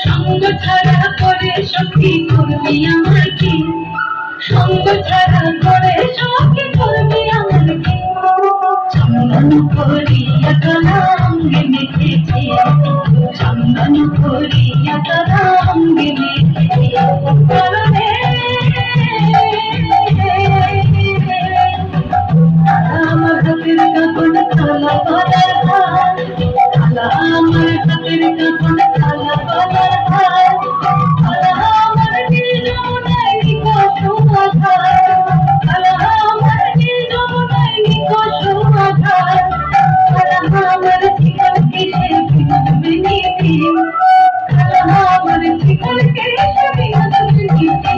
সঙ্গ ছাড়া করে সখী করবি আমার কি, সঙ্গ ছাড়া করে সখী করবি আমার কি। চন্দন করিয়া তোরা অঙ্গে মেখেছি, চন্দন করিয়া তোরা অঙ্গে মেখেছি। চলনে আমার হাতের কাপড় কালা গলার হার, কালা আমার হাতের কাপড় কালা গলার হার, কালা আমার নীল যমুনায় নিকষ আধার, কালা আমার নীল যমুনায় নিকষ আধার, কালা আমার জীবন কিসে বিনোদবে নীতি, কালা আমার জীবন কিসে বিনোদবে নীতি।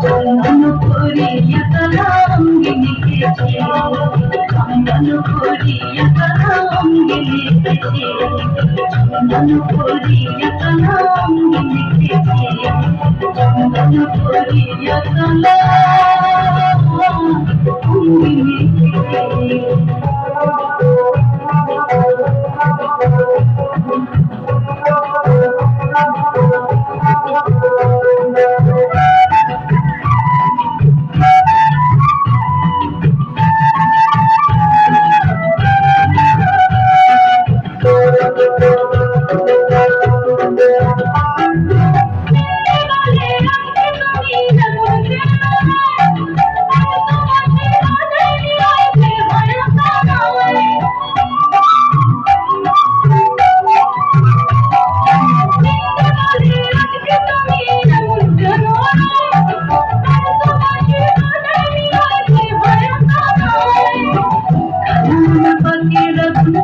চন্দন করিয়া তোরা অঙ্গে মেখেছি, চন্দন করিয়া তোরা অঙ্গে মেখেছি, চন্দন করিয়া তোরা অঙ্গে মেখেছি, চন্দন করিয়া তোরা অঙ্গে মেখেছি।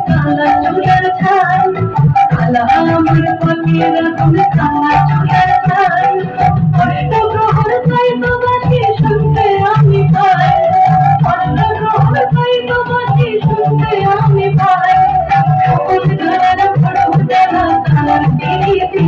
কালা চুলের ছাই, কালা আমার পথের রকম কালা চুলের ছাই, কষ্ট গ্রহণ চাই তোমাকে শুনতে আমি পাই, কষ্ট গ্রহণ চাই তোমাকে শুনতে আমি পাই। সকল ধারা বড় যারা কালার পেয়েছি,